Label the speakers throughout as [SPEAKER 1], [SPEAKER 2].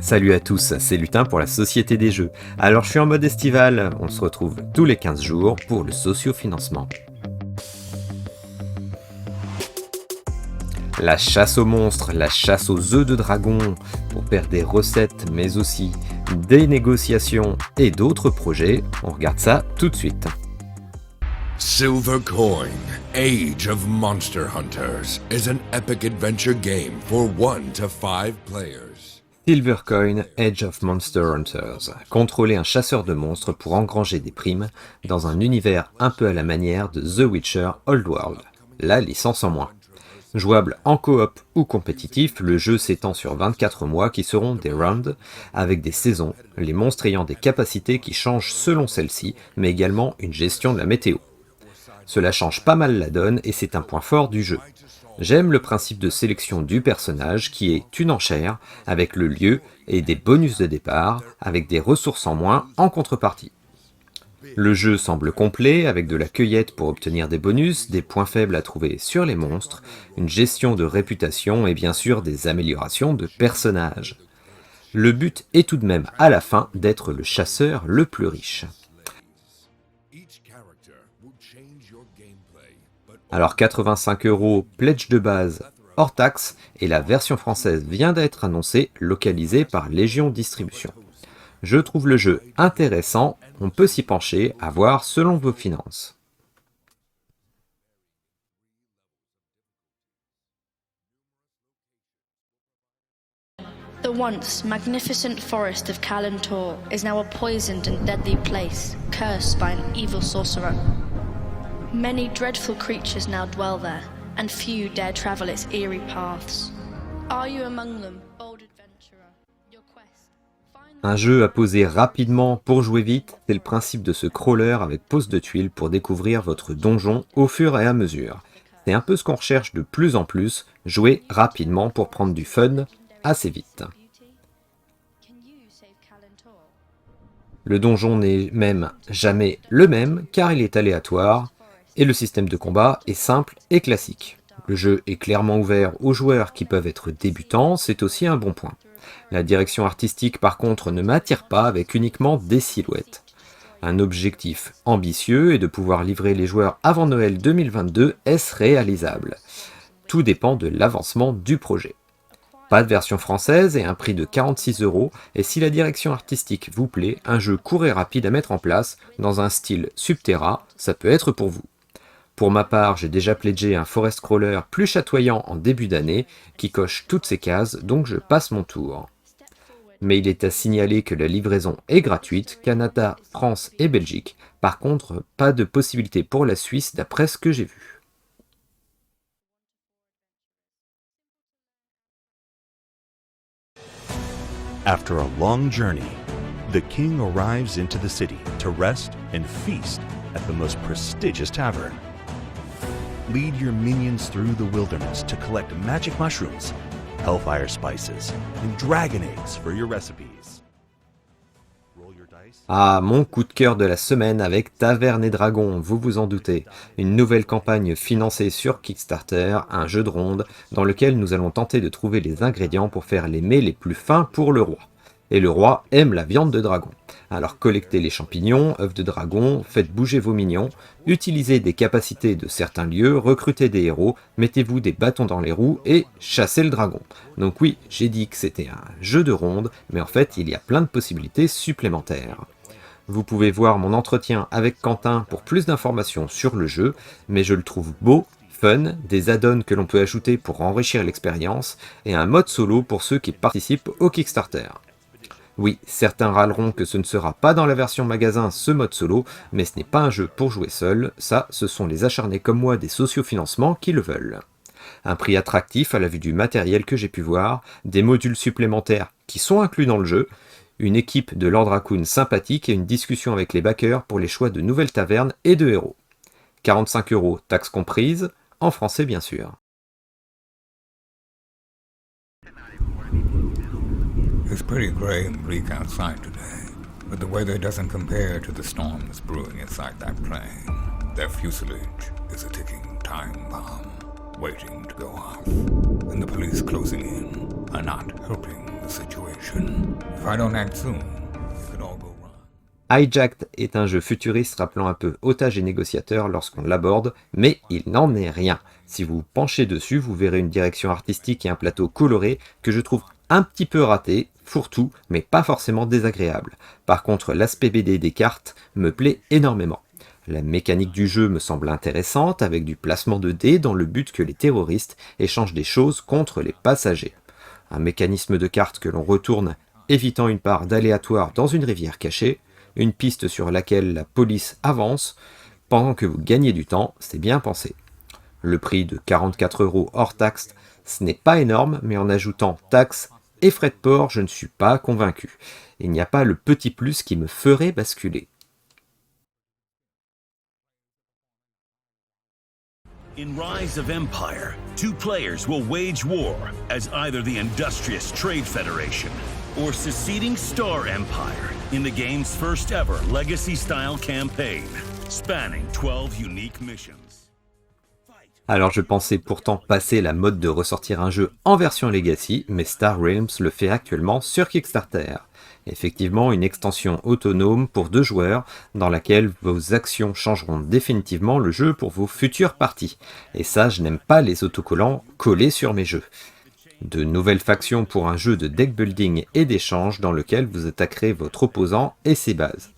[SPEAKER 1] Salut à tous, c'est Lutin pour la Société des Jeux. Alors je suis en mode estival, on se retrouve tous les 15 jours pour le sociofinancement. La chasse aux monstres, la chasse aux œufs de dragon, pour faire des recettes mais aussi des négociations et d'autres projets, on regarde ça tout de suite.
[SPEAKER 2] Silver Coin, Age of Monster Hunters, is an epic adventure game for 1 to 5 players.
[SPEAKER 1] Silvercoin Age of Monster Hunters. Contrôler un chasseur de monstres pour engranger des primes dans un univers un peu à la manière de The Witcher Old World. La licence en moins. Jouable en coop ou compétitif, le jeu s'étend sur 24 mois qui seront des rounds avec des saisons, les monstres ayant des capacités qui changent selon celles-ci, mais également une gestion de la météo. Cela change pas mal la donne et c'est un point fort du jeu. J'aime le principe de sélection du personnage qui est une enchère avec le lieu et des bonus de départ avec des ressources en moins en contrepartie. Le jeu semble complet avec de la cueillette pour obtenir des bonus, des points faibles à trouver sur les monstres, une gestion de réputation et bien sûr des améliorations de personnages. Le but est tout de même à la fin d'être le chasseur le plus riche. Alors 85€ pledge de base hors taxe et la version française vient d'être annoncée, localisée par Légion Distribution. Je trouve le jeu intéressant, on peut s'y pencher, à voir selon vos finances.
[SPEAKER 3] The once magnificent forest of Kalantor is now a poisoned and deadly place, cursed by an evil sorcerer. Many dreadful creatures now dwell there, and few dare travel its eerie paths. Are you among them, bold adventurer? Your quest.
[SPEAKER 1] Un jeu à poser rapidement pour jouer vite, c'est le principe de ce crawler avec pose de tuiles pour découvrir votre donjon au fur et à mesure. C'est un peu ce qu'on recherche de plus en plus, jouer rapidement pour prendre du fun assez vite. Le donjon n'est même jamais le même car il est aléatoire et le système de combat est simple et classique. Le jeu est clairement ouvert aux joueurs qui peuvent être débutants, c'est aussi un bon point. La direction artistique par contre ne m'attire pas avec uniquement des silhouettes. Un objectif ambitieux est de pouvoir livrer les joueurs avant Noël 2022, est-ce réalisable? Tout dépend de l'avancement du projet. Pas de version française et un prix de 46€, et si la direction artistique vous plaît, un jeu court et rapide à mettre en place, dans un style Subterra, ça peut être pour vous. Pour ma part, j'ai déjà pledgé un forest crawler plus chatoyant en début d'année, qui coche toutes ces cases, donc je passe mon tour. Mais il est à signaler que la livraison est gratuite, Canada, France et Belgique, par contre, pas de possibilité pour la Suisse d'après ce que j'ai vu.
[SPEAKER 4] After a long journey, the king arrives into the city to rest and feast at the most prestigious tavern. Lead your minions through the wilderness to collect magic mushrooms, hellfire spices, and dragon eggs for your recipes. Roll your dice.
[SPEAKER 1] Ah, mon coup de cœur de la semaine avec Taverne et Dragon, vous vous en doutez. Une nouvelle campagne financée sur Kickstarter, un jeu de ronde dans lequel nous allons tenter de trouver les ingrédients pour faire les mets les plus fins pour le roi. Et le roi aime la viande de dragon. Alors collectez les champignons, œufs de dragon, faites bouger vos minions, utilisez des capacités de certains lieux, recrutez des héros, mettez-vous des bâtons dans les roues et chassez le dragon. Donc oui, j'ai dit que c'était un jeu de ronde, mais en fait il y a plein de possibilités supplémentaires. Vous pouvez voir mon entretien avec Quentin pour plus d'informations sur le jeu, mais je le trouve beau, fun, des add-ons que l'on peut ajouter pour enrichir l'expérience, et un mode solo pour ceux qui participent au Kickstarter. Oui, certains râleront que ce ne sera pas dans la version magasin ce mode solo, mais ce n'est pas un jeu pour jouer seul, ça ce sont les acharnés comme moi des sociofinancements qui le veulent. Un prix attractif à la vue du matériel que j'ai pu voir, des modules supplémentaires qui sont inclus dans le jeu, une équipe de Lord Raccoon sympathique et une discussion avec les backers pour les choix de nouvelles tavernes et de héros. 45€, taxes comprises, en français bien sûr.
[SPEAKER 5] It's pretty gray and bleak outside today, but the weather doesn't compare to the storm that's brewing inside that plane. Their fuselage is a ticking time bomb, waiting to go off, and the police closing in are not helping the situation. mission. If I don't act soon, it could all go wrong.
[SPEAKER 1] Hijacked est un jeu futuriste rappelant un peu Otage et Négociateur lorsqu'on l'aborde, mais il n'en est rien. Si vous vous penchez dessus, vous verrez une direction artistique et un plateau coloré que je trouve un petit peu raté, fourre-tout, mais pas forcément désagréable. Par contre, l'aspect BD des cartes me plaît énormément. La mécanique du jeu me semble intéressante, avec du placement de dés dans le but que les terroristes échangent des choses contre les passagers. Un mécanisme de cartes que l'on retourne, évitant une part d'aléatoire dans une rivière cachée, une piste sur laquelle la police avance, pendant que vous gagnez du temps, c'est bien pensé. Le prix de 44 € hors taxe, ce n'est pas énorme, mais en ajoutant taxes et frais de port, je ne suis pas convaincu. Il n'y a pas le petit plus qui me ferait basculer.
[SPEAKER 6] In Rise of Empire, 2 players will wage war as either the Industrious Trade Federation or seceding Star Empire in the game's first ever Legacy-style campaign, spanning 12 unique missions.
[SPEAKER 1] Alors je pensais pourtant passer la mode de ressortir un jeu en version Legacy, mais Star Realms le fait actuellement sur Kickstarter. Effectivement, une extension autonome pour 2 joueurs, dans laquelle vos actions changeront définitivement le jeu pour vos futures parties. Et ça, je n'aime pas les autocollants collés sur mes jeux. De nouvelles factions pour un jeu de deck building et d'échange dans lequel vous attaquerez votre opposant et ses bases.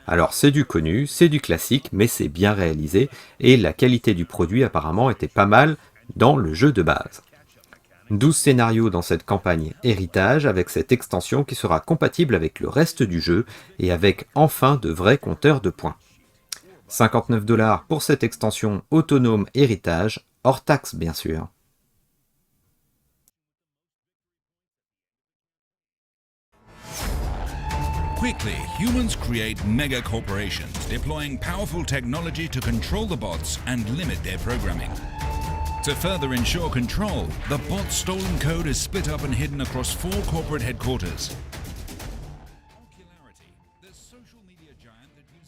[SPEAKER 1] Alors c'est du connu, c'est du classique, mais c'est bien réalisé, et la qualité du produit apparemment était pas mal dans le jeu de base. 12 scénarios dans cette campagne héritage, avec cette extension qui sera compatible avec le reste du jeu, et avec enfin de vrais compteurs de points. 59 $ pour cette extension autonome héritage, hors taxe bien sûr.
[SPEAKER 7] Quickly, humans create mega corporations, deploying powerful technology to control the bots and limit their programming. To further ensure control, the bot's stolen code is split up and hidden across 4 corporate headquarters.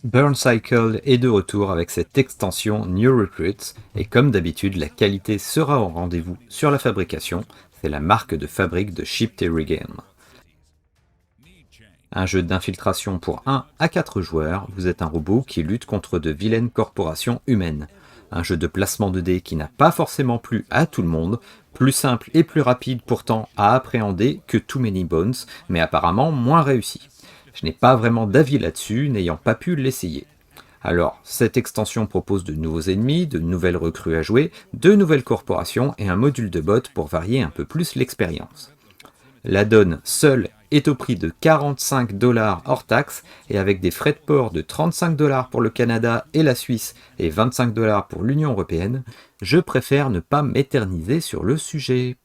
[SPEAKER 1] Burn Cycle est de retour avec cette extension New Recruits, et comme d'habitude, la qualité sera au rendez-vous sur la fabrication, c'est la marque de fabrique de Ship Theory Game. Un jeu d'infiltration pour 1 à 4 joueurs, vous êtes un robot qui lutte contre de vilaines corporations humaines. Un jeu de placement de dés qui n'a pas forcément plu à tout le monde, plus simple et plus rapide pourtant à appréhender que Too Many Bones, mais apparemment moins réussi. Je n'ai pas vraiment d'avis là-dessus, n'ayant pas pu l'essayer. Alors, cette extension propose de nouveaux ennemis, de nouvelles recrues à jouer, de nouvelles corporations et un module de bot pour varier un peu plus l'expérience. L'add-on seul est au prix de 45 $ hors taxe et avec des frais de port de 35 $ pour le Canada et la Suisse et 25 $ pour l'Union européenne, je préfère ne pas m'éterniser sur le sujet.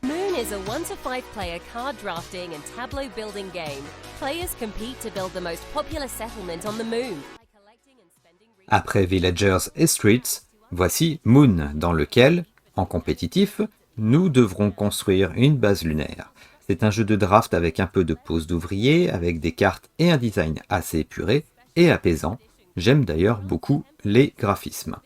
[SPEAKER 8] Moon is a 1 to 5 player card drafting and tableau building game. Players compete to build the most popular settlement on the moon.
[SPEAKER 1] Après Villagers et Streets, voici Moon, dans lequel, en compétitif, nous devrons construire une base lunaire. C'est un jeu de draft avec un peu de pose d'ouvrier, avec des cartes et un design assez épuré et apaisant. J'aime d'ailleurs beaucoup les graphismes.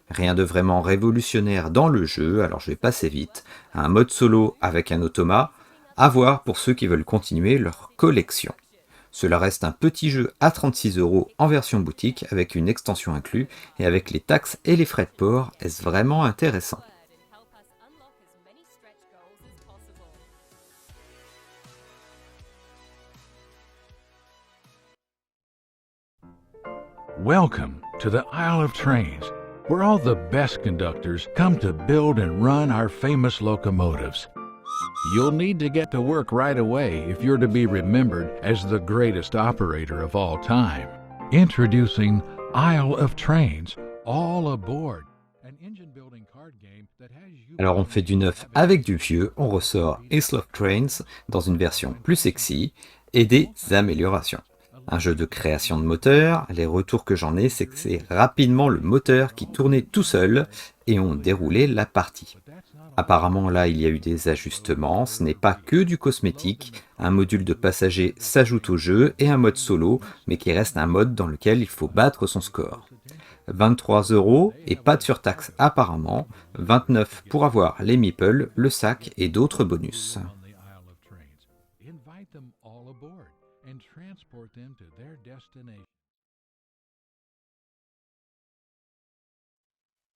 [SPEAKER 1] Rien de vraiment révolutionnaire dans le jeu, alors je vais passer vite. Un mode solo avec un automa, à voir pour ceux qui veulent continuer leur collection. Cela reste un petit jeu à 36 € en version boutique avec une extension inclue et avec les taxes et les frais de port, est-ce vraiment intéressant?
[SPEAKER 9] Welcome to the Isle of Trains, where all the best conductors come to build and run our famous locomotives. You'll need to get to work right away if you're to be remembered as the greatest operator of all time. Introducing Isle of Trains, All Aboard, an engine-building card game that has you...
[SPEAKER 1] Alors on fait du neuf avec du vieux, on ressort Isle of Trains dans une version plus sexy et des améliorations. Un jeu de création de moteur, les retours que j'en ai, c'est que c'est rapidement le moteur qui tournait tout seul et on déroulait la partie. Apparemment là il y a eu des ajustements, ce n'est pas que du cosmétique, un module de passager s'ajoute au jeu et un mode solo, mais qui reste un mode dans lequel il faut battre son score. 23 € et pas de surtaxe apparemment, 29 pour avoir les meeples, le sac et d'autres bonus.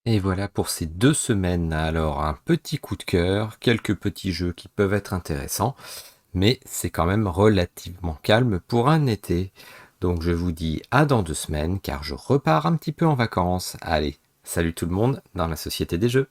[SPEAKER 1] Et voilà pour ces 2 semaines. Alors un petit coup de cœur, quelques petits jeux qui peuvent être intéressants, mais c'est quand même relativement calme pour un été. Donc je vous dis à dans 2 semaines car je repars un petit peu en vacances. Allez, salut tout le monde dans la Société des Jeux.